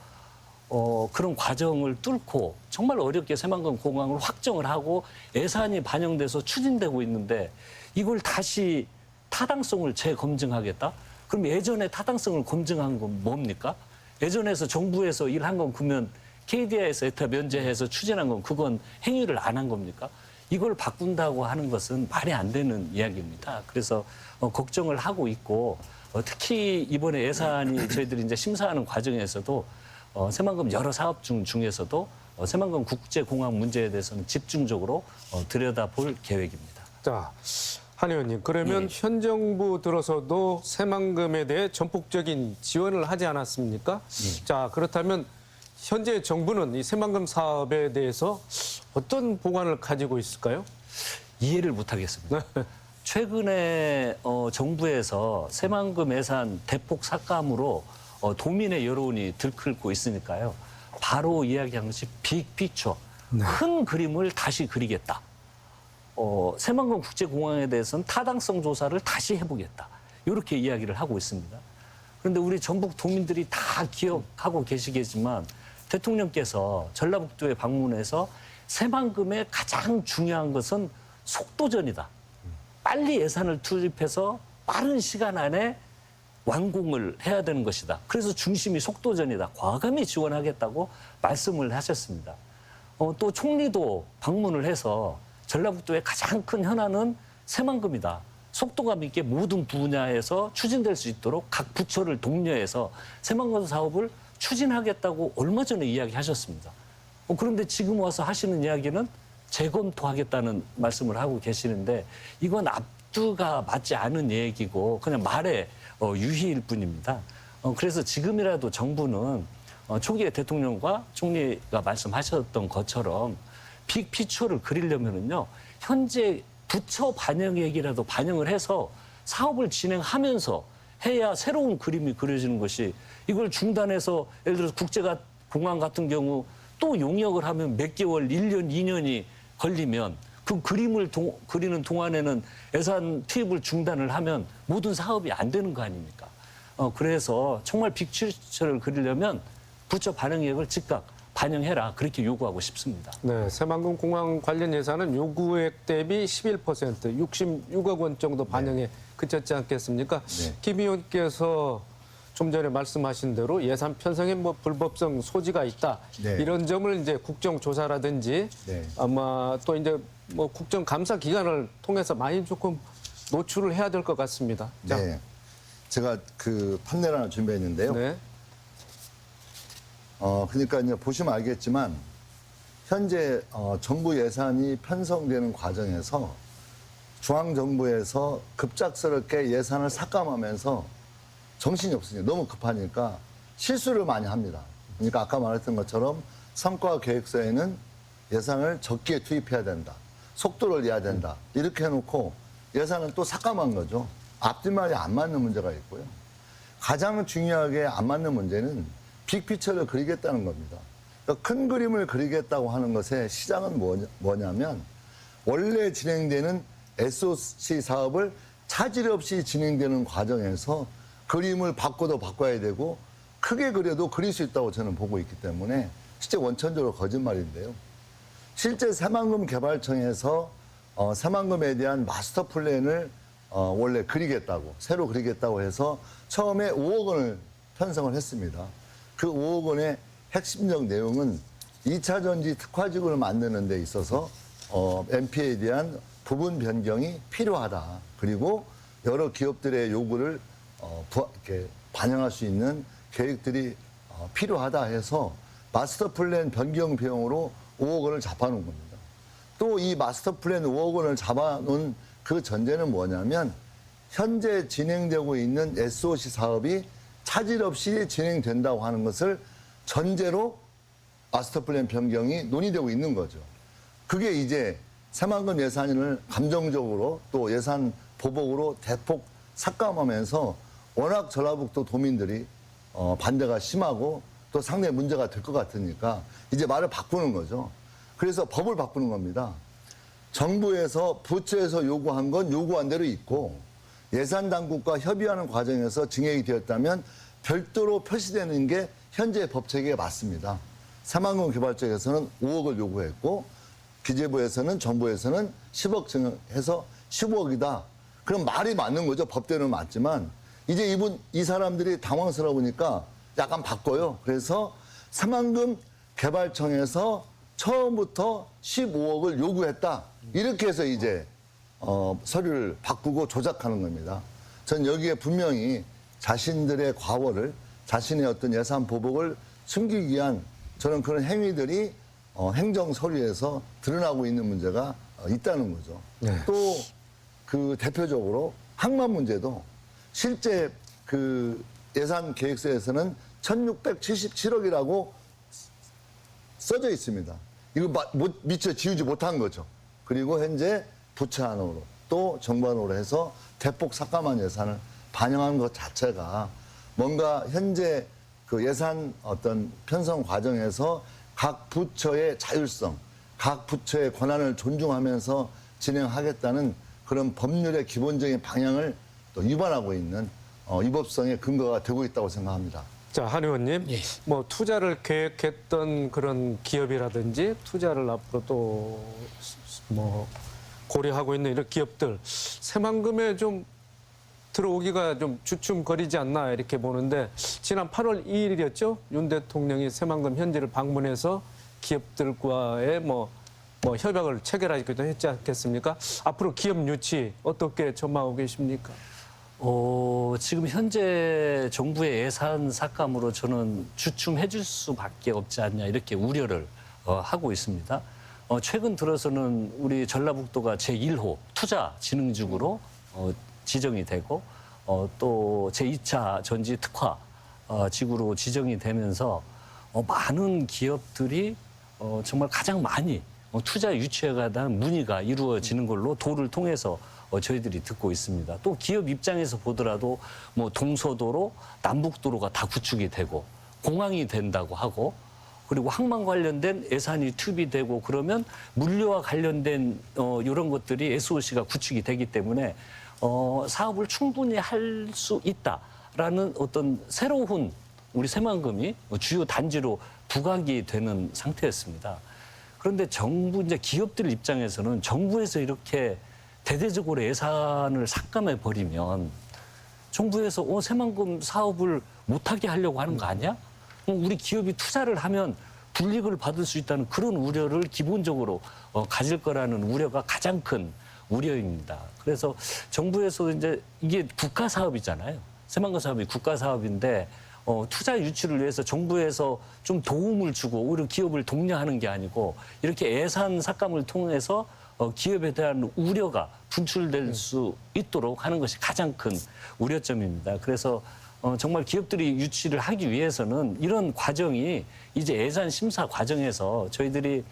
그런 과정을 뚫고 정말 어렵게 새만금 공항을 확정을 하고 예산이 반영돼서 추진되고 있는데 이걸 다시 타당성을 재검증하겠다? 그럼 예전에 타당성을 검증한 건 뭡니까? 예전에서 정부에서 일한 건 그러면 KDI에서 예타 면제해서 추진한 건 그건 행위를 안 한 겁니까? 이걸 바꾼다고 하는 것은 말이 안 되는 이야기입니다. 그래서 걱정을 하고 있고 특히 이번에 예산이 저희들이 이제 심사하는 과정에서도 새만금 여러 사업 중에서도 새만금 국제공항 문제에 대해서는 집중적으로 들여다볼 계획입니다. 자, 한 의원님, 그러면 현 정부 들어서도 새만금에 대해 전폭적인 지원을 하지 않았습니까? 자, 그렇다면 현재 정부는 이 새만금 사업에 대해서 어떤 보관을 가지고 있을까요? 이해를 못하겠습니다. 최근에 정부에서 새만금 예산 대폭 삭감으로 도민의 여론이 들끓고 있으니까요. 바로 이야기한 것이 빅피처, 큰 그림을 다시 그리겠다. 새만금 국제공항에 대해서는 타당성 조사를 다시 해보겠다. 이렇게 이야기를 하고 있습니다. 그런데 우리 전북 도민들이 다 기억하고 계시겠지만 대통령께서 전라북도에 방문해서 새만금의 가장 중요한 것은 속도전이다. 빨리 예산을 투입해서 빠른 시간 안에 완공을 해야 되는 것이다. 그래서 중심이 속도전이다. 과감히 지원하겠다고 말씀을 하셨습니다. 또 총리도 방문을 해서 전라북도의 가장 큰 현안은 새만금이다. 속도감 있게 모든 분야에서 추진될 수 있도록 각 부처를 독려해서 새만금 사업을 추진하겠다고 얼마 전에 이야기하셨습니다. 그런데 지금 와서 하시는 이야기는 재검토하겠다는 말씀을 하고 계시는데 이건 앞뒤가 맞지 않은 얘기고 그냥 말의 유희일 뿐입니다. 그래서 지금이라도 정부는 초기에 대통령과 총리가 말씀하셨던 것처럼 빅피처를 그리려면은요 현재 부처 반영액이라도 반영을 해서 사업을 진행하면서 해야 새로운 그림이 그려지는 것이 이걸 중단해서 예를 들어서 국제공항 같은 경우 또 용역을 하면 몇 개월, 1년, 2년이 걸리면 그 그림을 그리는 동안에는 예산 투입을 중단을 하면 모든 사업이 안 되는 거 아닙니까? 그래서 정말 빅피처를 그리려면 부처 반영액을 즉각 반영해라 그렇게 요구하고 싶습니다. 네, 새만금 공항 관련 예산은 요구액 대비 11%, 66억 원 정도 반영에 그쳤지 않겠습니까? 네. 김 의원께서 좀 전에 말씀하신 대로 예산 편성에 뭐 불법성 소지가 있다. 네. 이런 점을 이제 국정조사라든지 네. 아마 또 이제 뭐 국정감사 기관을 통해서 많이 조금 노출을 해야 될 것 같습니다. 자, 네. 제가 그 판례를 하나 준비했는데요. 네. 그러니까 이제 보시면 알겠지만 현재 정부 예산이 편성되는 과정에서 중앙정부에서 급작스럽게 예산을 삭감하면서 정신이 없으니까 너무 급하니까 실수를 많이 합니다. 그러니까 아까 말했던 것처럼 성과 계획서에는 예산을 적게 투입해야 된다. 속도를 내야 된다. 이렇게 해놓고 예산은 또 삭감한 거죠. 앞뒤말이 안 맞는 문제가 있고요. 가장 중요하게 안 맞는 문제는 빅피처를 그리겠다는 겁니다. 그러니까 큰 그림을 그리겠다고 하는 것의 시작은 뭐냐면 원래 진행되는 SOC 사업을 차질 없이 진행되는 과정에서 그림을 바꿔도 바꿔야 되고 크게 그려도 그릴 수 있다고 저는 보고 있기 때문에 실제 원천적으로 거짓말인데요. 실제 새만금 개발청에서 새만금에 대한 마스터 플랜을 원래 그리겠다고 새로 그리겠다고 해서 처음에 5억 원을 편성을 했습니다. 그 5억 원의 핵심적 내용은 2차 전지 특화지구를 만드는 데 있어서 MP에 대한 부분 변경이 필요하다. 그리고 여러 기업들의 요구를 이렇게 반영할 수 있는 계획들이 필요하다 해서 마스터 플랜 변경 비용으로 5억 원을 잡아놓은 겁니다. 또 이 마스터 플랜 5억 원을 잡아놓은 그 전제는 뭐냐면 현재 진행되고 있는 SOC 사업이 차질 없이 진행된다고 하는 것을 전제로 마스터 플랜 변경이 논의되고 있는 거죠. 그게 이제 새만금 예산을 감정적으로 또 예산 보복으로 대폭 삭감하면서 워낙 전라북도 도민들이 반대가 심하고 또 상당히 문제가 될 것 같으니까 이제 말을 바꾸는 거죠. 그래서 법을 바꾸는 겁니다. 정부에서 부처에서 요구한 건 요구한 대로 있고 예산 당국과 협의하는 과정에서 증액이 되었다면 별도로 표시되는 게 현재 법 체계에 맞습니다. 새만금 개발청에서는 5억을 요구했고 기재부에서는 정부에서는 10억 증액해서 15억이다. 그럼 말이 맞는 거죠. 법대로는 맞지만 이제 이 사람들이 당황스러우니까 약간 바꿔요. 그래서 새만금 개발청에서 처음부터 15억을 요구했다. 이렇게 해서 이제 서류를 바꾸고 조작하는 겁니다. 전 여기에 분명히 자신들의 과거를 자신의 어떤 예산 보복을 숨기기 위한 저는 그런 행위들이 행정 서류에서 드러나고 있는 문제가 있다는 거죠. 네. 또 그 대표적으로 항만 문제도 실제 그 예산 계획서에서는 1677억이라고 써져 있습니다. 이거 미처 지우지 못한 거죠. 그리고 현재 부처 안으로 또 정부 안으로 해서 대폭 삭감한 예산을 반영한 것 자체가 뭔가 현재 그 예산 어떤 편성 과정에서 각 부처의 자율성, 각 부처의 권한을 존중하면서 진행하겠다는 그런 법률의 기본적인 방향을 또 위반하고 있는 위법성의 근거가 되고 있다고 생각합니다. 자, 한 의원님, 뭐 투자를 계획했던 그런 기업이라든지 투자를 앞으로 또 뭐 고려하고 있는 이런 기업들 새만금에 좀 들어오기가 좀 주춤거리지 않나 이렇게 보는데 지난 8월 2일이었죠. 윤 대통령이 새만금 현지를 방문해서 기업들과의 뭐 협약을 체결하기도 했지 않겠습니까? 앞으로 기업 유치 어떻게 전망하고 계십니까? 지금 현재 정부의 예산 삭감으로 저는 주춤해 줄 수밖에 없지 않냐 이렇게 우려를 하고 있습니다. 최근 들어서는 우리 전라북도가 제1호 투자진흥지구로 지정이 되고 또 제2차 전지 특화 지구로 지정이 되면서 많은 기업들이 정말 가장 많이 투자 유치에 관한 문의가 이루어지는 걸로 도를 통해서 저희들이 듣고 있습니다. 또 기업 입장에서 보더라도 뭐 동서도로, 남북도로가 다 구축이 되고 공항이 된다고 하고 그리고 항만 관련된 예산이 투입이 되고 그러면 물류와 관련된 이런 것들이 SOC가 구축이 되기 때문에 사업을 충분히 할 수 있다라는 어떤 새로운 우리 새만금이 주요 단지로 부각이 되는 상태였습니다. 그런데 정부 이제 기업들 입장에서는 정부에서 이렇게 대대적으로 예산을 삭감해 버리면 정부에서 새만금 사업을 못하게 하려고 하는 거 아니야? 우리 기업이 투자를 하면 불이익을 받을 수 있다는 그런 우려를 기본적으로 가질 거라는 우려가 가장 큰 우려입니다. 그래서 정부에서 이제 이게 국가 사업이잖아요. 새만금 사업이 국가 사업인데 투자 유치를 위해서 정부에서 좀 도움을 주고 오히려 기업을 독려하는 게 아니고 이렇게 예산 삭감을 통해서 기업에 대한 우려가 분출될 수 있도록 하는 것이 가장 큰 우려점입니다. 그래서 정말 기업들이 유치를 하기 위해서는 이런 과정이 이제 예산 심사 과정에서 저희들이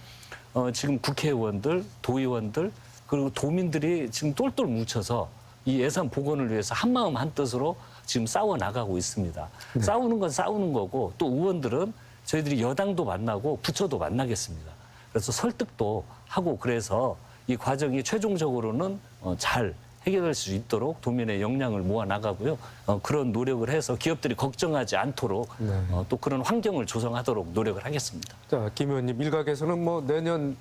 지금 국회의원들, 도의원들 그리고 도민들이 지금 똘똘 뭉쳐서 이 예산 복원을 위해서 한마음 한뜻으로 지금 싸워 나가고 있습니다. 네. 싸우는 건 싸우는 거고 또 의원들은 저희들이 여당도 만나고 부처도 만나겠습니다. 그래서 설득도 하고 그래서 이 과정이 최종적으로는 잘 해결될 수 있도록 도민의 역량을 모아 나가고요. 그런 노력을 해서 기업들이 걱정하지 않도록 네. 또 그런 환경을 조성하도록 노력을 하겠습니다. 자, 김 의원님, 일각에서는 뭐 내년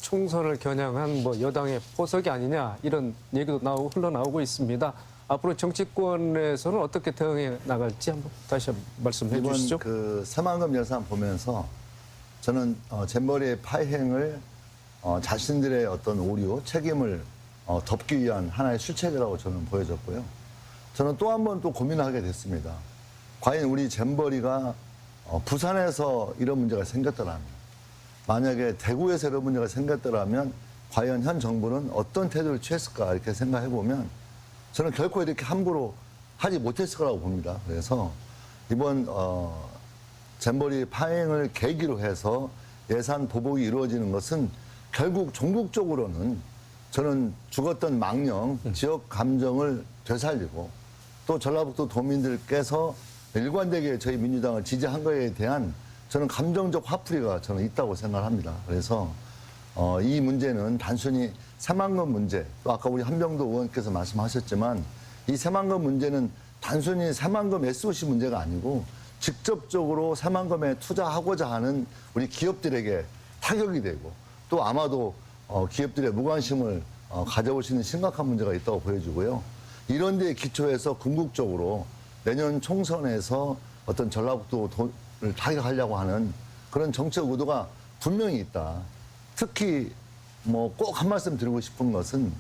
총선을 겨냥한 뭐 여당의 포석이 아니냐 이런 얘기도 흘러나오고 있습니다. 앞으로 정치권에서는 어떻게 대응해 나갈지 한번 다시 말씀해 주시죠. 이번 그 새만금 예산 보면서 저는 잼버리의 파행을 자신들의 어떤 오류, 책임을 덮기 위한 하나의 실책이라고 저는 보여졌고요. 저는 또 한 번 또 고민하게 됐습니다. 과연 우리 잼버리가 부산에서 이런 문제가 생겼더라면, 만약에 대구에서 이런 문제가 생겼더라면 과연 현 정부는 어떤 태도를 취했을까 이렇게 생각해 보면 저는 결코 이렇게 함부로 하지 못했을 거라고 봅니다. 그래서 이번 잼버리 파행을 계기로 해서 예산 보복이 이루어지는 것은 결국 종국적으로는 저는 죽었던 망령, 지역 감정을 되살리고 또 전라북도 도민들께서 일관되게 저희 민주당을 지지한 거에 대한 저는 감정적 화풀이가 저는 있다고 생각합니다. 그래서 이 문제는 단순히 새만금 문제, 또 아까 우리 한병도 의원께서 말씀하셨지만 이 새만금 문제는 단순히 새만금 SOC 문제가 아니고 직접적으로 새만금에 투자하고자 하는 우리 기업들에게 타격이 되고 또 아마도 기업들의 무관심을 가져올 수 있는 심각한 문제가 있다고 보여지고요. 이런 데에 기초해서 궁극적으로 내년 총선에서 어떤 전라북도를 타격하려고 하는 그런 정책 의도가 분명히 있다. 특히 뭐 꼭 한 말씀 드리고 싶은 것은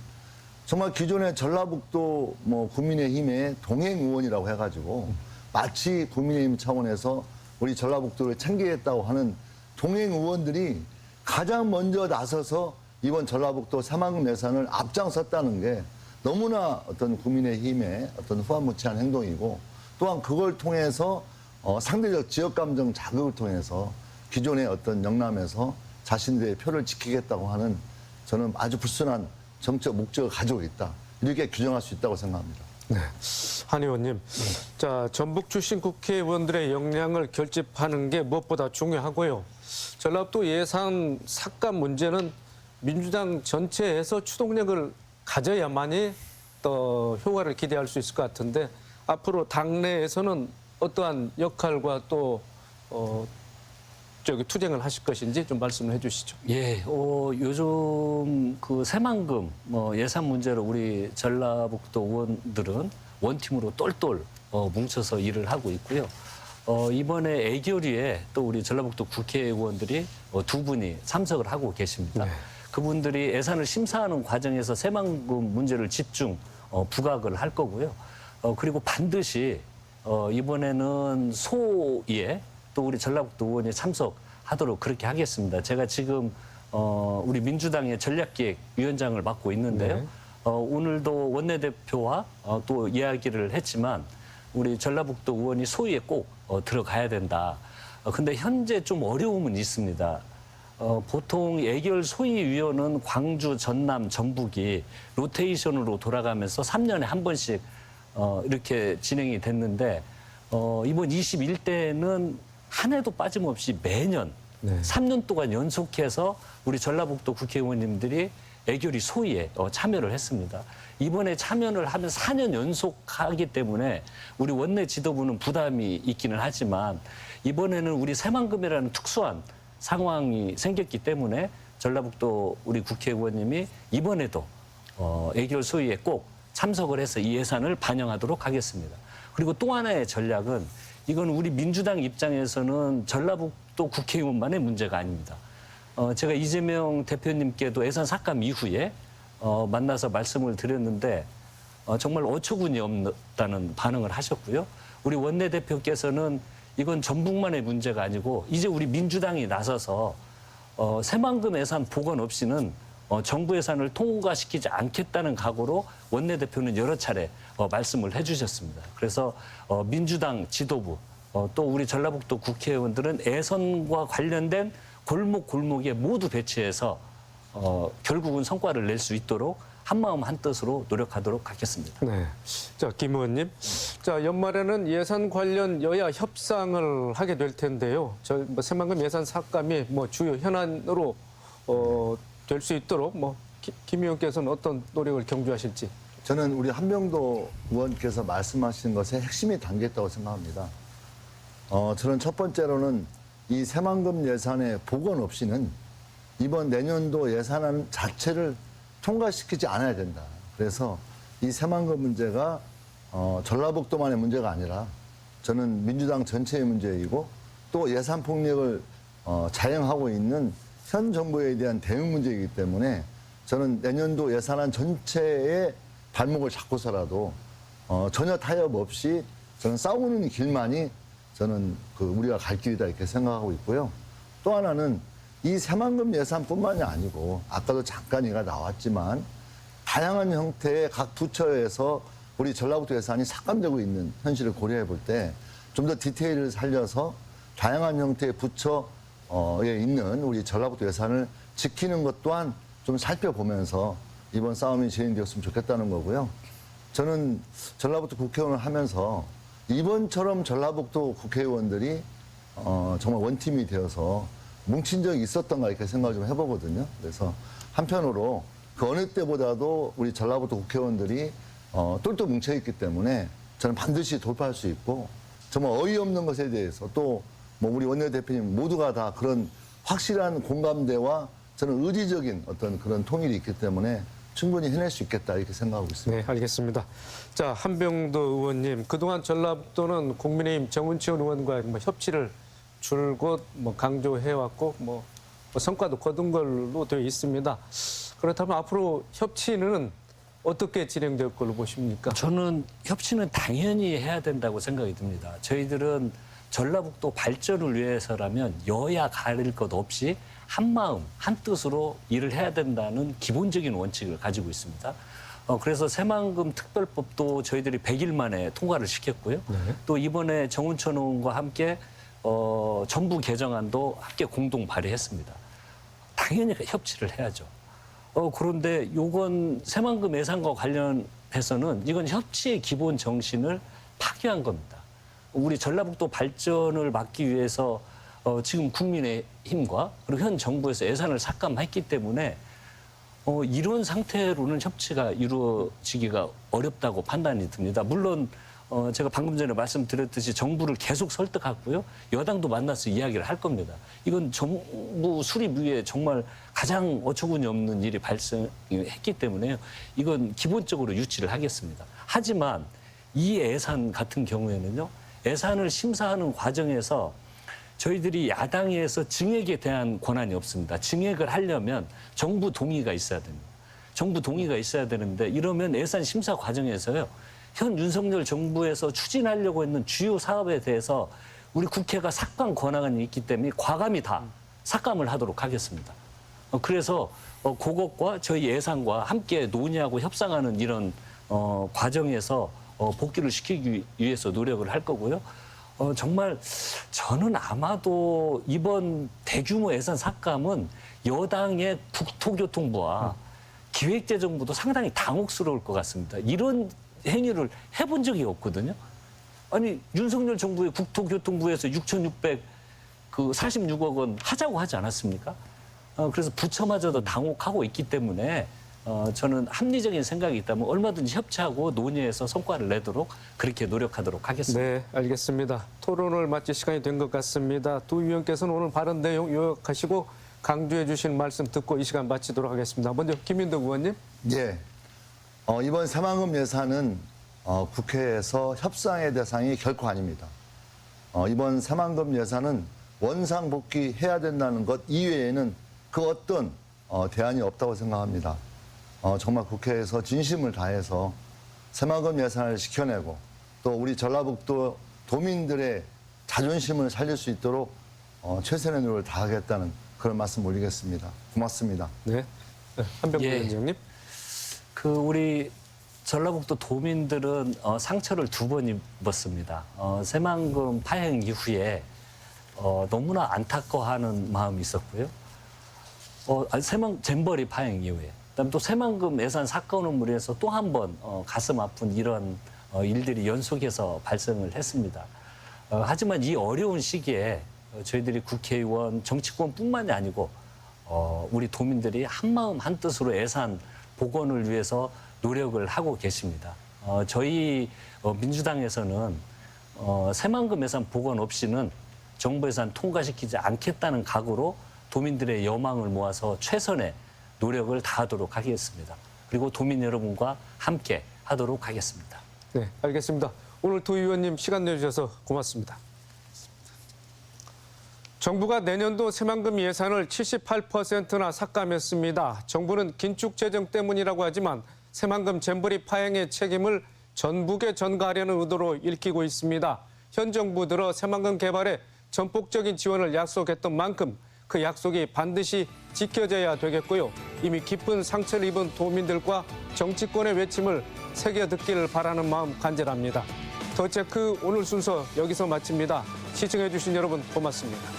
정말 기존의 전라북도 국민의힘의 동행 의원이라고 해가지고 마치 국민의힘 차원에서 우리 전라북도를 챙기겠다고 하는 동행 의원들이 가장 먼저 나서서 이번 전라북도 새만금 예산을 앞장섰다는 게 너무나 어떤 국민의힘의 어떤 후한무치한 행동이고 또한 그걸 통해서 상대적 지역 감정 자극을 통해서 기존의 어떤 영남에서 자신들의 표를 지키겠다고 하는 저는 아주 불순한 정책 목적을 가지고 있다. 이렇게 규정할 수 있다고 생각합니다. 네. 한 의원님, 자, 전북 출신 국회의원들의 역량을 결집하는 게 무엇보다 중요하고요. 전라북도 예산 삭감 문제는 민주당 전체에서 추동력을 가져야만이 또 효과를 기대할 수 있을 것 같은데 앞으로 당내에서는 어떠한 역할과 또 투쟁을 하실 것인지 좀 말씀을 해주시죠. 예, 요즘 그 새만금 예산 문제로 우리 전라북도 의원들은 원팀으로 똘똘 뭉쳐서 일을 하고 있고요. 이번에 애결위에 또 우리 전라북도 국회의원들이 두 분이 참석을 하고 계십니다. 네. 그분들이 예산을 심사하는 과정에서 새만금 문제를 집중 부각을 할 거고요. 그리고 반드시 이번에는 소위에 또 우리 전라북도 의원이 참석하도록 그렇게 하겠습니다. 제가 지금 우리 민주당의 전략기획위원장을 맡고 있는데요. 네. 오늘도 원내대표와 또 이야기를 했지만 우리 전라북도 의원이 소위에 꼭 들어가야 된다. 근데 현재 좀 어려움은 있습니다. 보통 예결 소위위원은 광주, 전남, 전북이 로테이션으로 돌아가면서 3년에 한 번씩 이렇게 진행이 됐는데 이번 21대는 한 해도 빠짐없이 매년 네. 3년 동안 연속해서 우리 전라북도 국회의원님들이 애결이 소위에 참여를 했습니다. 이번에 참여를 하면 4년 연속 하기 때문에 우리 원내 지도부는 부담이 있기는 하지만 이번에는 우리 새만금이라는 특수한 상황이 생겼기 때문에 전라북도 우리 국회의원님이 이번에도 애결 소위에 꼭 참석을 해서 이 예산을 반영하도록 하겠습니다. 그리고 또 하나의 전략은 이건 우리 민주당 입장에서는 전라북도 국회의원만의 문제가 아닙니다. 제가 이재명 대표님께도 예산 삭감 이후에 만나서 말씀을 드렸는데 정말 어처구니 없다는 반응을 하셨고요. 우리 원내대표께서는 이건 전북만의 문제가 아니고 이제 우리 민주당이 나서서 새만금 예산 복원 없이는 정부 예산을 통과시키지 않겠다는 각오로 원내대표는 여러 차례 말씀을 해주셨습니다. 그래서 민주당 지도부 또 우리 전라북도 국회의원들은 예산과 관련된 골목골목에 모두 배치해서 결국은 성과를 낼 수 있도록 한마음 한뜻으로 노력하도록 하겠습니다. 네. 자, 김 의원님. 자, 연말에는 예산 관련 여야 협상을 하게 될 텐데요. 새만금 예산 삭감이 주요 현안으로 될 수 있도록 김 의원께서는 어떤 노력을 경주하실지. 저는 우리 한병도 의원께서 말씀하신 것에 핵심이 담겼다고 생각합니다. 저는 첫 번째로는 이 새만금 예산의 복원 없이는 이번 내년도 예산안 자체를 통과시키지 않아야 된다. 그래서 이 새만금 문제가 전라북도만의 문제가 아니라 저는 민주당 전체의 문제이고 또 예산 폭력을 자행하고 있는 현 정부에 대한 대응 문제이기 때문에 저는 내년도 예산안 전체의 발목을 잡고서라도 전혀 타협 없이 저는 싸우는 길만이 저는 우리가 갈 길이다 이렇게 생각하고 있고요. 또 하나는 이 새만금 예산뿐만이 아니고 아까도 잠깐 얘기가 나왔지만 다양한 형태의 각 부처에서 우리 전라북도 예산이 삭감되고 있는 현실을 고려해 볼 때 좀 더 디테일을 살려서 다양한 형태의 부처에 있는 우리 전라북도 예산을 지키는 것 또한 좀 살펴보면서 이번 싸움이 진행되었으면 좋겠다는 거고요. 저는 전라북도 국회의원을 하면서 이번처럼 전라북도 국회의원들이 정말 원팀이 되어서 뭉친 적이 있었던가 이렇게 생각을 좀 해보거든요. 그래서 한편으로 그 어느 때보다도 우리 전라북도 국회의원들이 똘똘 뭉쳐있기 때문에 저는 반드시 돌파할 수 있고 정말 어이없는 것에 대해서 또 우리 원내대표님 모두가 다 그런 확실한 공감대와 저는 의지적인 어떤 그런 통일이 있기 때문에 충분히 해낼 수 있겠다 이렇게 생각하고 있습니다. 네, 알겠습니다. 자, 한병도 의원님, 그동안 전라북도는 국민의힘 정운천 의원과 협치를 줄곧 강조해왔고 성과도 거둔 걸로 되어 있습니다. 그렇다면 앞으로 협치는 어떻게 진행될 걸로 보십니까? 저는 협치는 당연히 해야 된다고 생각이 듭니다. 저희들은 전라북도 발전을 위해서라면 여야 가릴 것 없이 한마음 한뜻으로 일을 해야 된다는 기본적인 원칙을 가지고 있습니다. 그래서 새만금 특별법도 저희들이 100일 만에 통과를 시켰고요. 네. 또 이번에 정운천 의원과 함께 전부 개정안도 함께 공동 발의했습니다. 당연히 협치를 해야죠. 그런데 요건 새만금 예산과 관련해서는 이건 협치의 기본 정신을 파괴한 겁니다. 우리 전라북도 발전을 막기 위해서 지금 국민의힘과 그리고 현 정부에서 예산을 삭감했기 때문에 이런 상태로는 협치가 이루어지기가 어렵다고 판단이 듭니다. 물론 제가 방금 전에 말씀드렸듯이 정부를 계속 설득하고요. 여당도 만나서 이야기를 할 겁니다. 이건 정부 수립 위에 정말 가장 어처구니 없는 일이 발생했기 때문에 이건 기본적으로 유치를 하겠습니다. 하지만 이 예산 같은 경우에는요. 예산을 심사하는 과정에서 저희들이 야당에서 증액에 대한 권한이 없습니다. 증액을 하려면 정부 동의가 있어야 됩니다. 정부 동의가 있어야 되는데 이러면 예산 심사 과정에서요. 현 윤석열 정부에서 추진하려고 했는 주요 사업에 대해서 우리 국회가 삭감 권한이 있기 때문에 과감히 다 삭감을 하도록 하겠습니다. 그래서 그것과 저희 예산과 함께 논의하고 협상하는 이런 과정에서 복귀를 시키기 위해서 노력을 할 거고요. 정말 저는 아마도 이번 대규모 예산 삭감은 여당의 국토교통부와 기획재정부도 상당히 당혹스러울 것 같습니다. 이런 행위를 해본 적이 없거든요. 아니 윤석열 정부의 국토교통부에서 6,646억 원 하자고 하지 않았습니까? 그래서 부처마저도 당혹하고 있기 때문에 저는 합리적인 생각이 있다면 얼마든지 협치하고 논의해서 성과를 내도록 그렇게 노력하도록 하겠습니다. 네, 알겠습니다. 토론을 마칠 시간이 된 것 같습니다. 두 위원께서는 오늘 발언 내용 요약하시고 강조해 주신 말씀 듣고 이 시간 마치도록 하겠습니다. 먼저 김민덕 의원님. 예. 이번 새만금 예산은 국회에서 협상의 대상이 결코 아닙니다. 이번 새만금 예산은 원상복귀해야 된다는 것 이외에는 그 어떤 대안이 없다고 생각합니다. 정말 국회에서 진심을 다해서 새만금 예산을 지켜내고 또 우리 전라북도 도민들의 자존심을 살릴 수 있도록 최선의 노력을 다하겠다는 그런 말씀 올리겠습니다. 고맙습니다. 네, 한병구 예. 위원장님. 우리 전라북도 도민들은 상처를 2번 입었습니다. 새만금 파행 이후에 너무나 안타까워하는 마음이 있었고요. 잼버리 파행 이후에. 그다음 또 새만금 예산 사건을 무리해서 또 한 번 가슴 아픈 이런 일들이 연속해서 발생을 했습니다. 하지만 이 어려운 시기에 저희들이 국회의원, 정치권뿐만이 아니고 우리 도민들이 한마음 한뜻으로 예산 복원을 위해서 노력을 하고 계십니다. 저희 민주당에서는 새만금 예산 복원 없이는 정부 예산 통과시키지 않겠다는 각오로 도민들의 여망을 모아서 최선의 노력을 다하도록 하겠습니다. 그리고 도민 여러분과 함께 하도록 하겠습니다. 네, 알겠습니다. 오늘 두 의원님 시간 내주셔서 고맙습니다. 정부가 내년도 새만금 예산을 78%나 삭감했습니다. 정부는 긴축 재정 때문이라고 하지만 새만금 잼버리 파행의 책임을 전북에 전가하려는 의도로 읽히고 있습니다. 현 정부 들어 새만금 개발에 전폭적인 지원을 약속했던 만큼 그 약속이 반드시 지켜져야 되겠고요. 이미 깊은 상처를 입은 도민들과 정치권의 외침을 새겨 듣기를 바라는 마음 간절합니다. 더 체크 오늘 순서 여기서 마칩니다. 시청해주신 여러분 고맙습니다.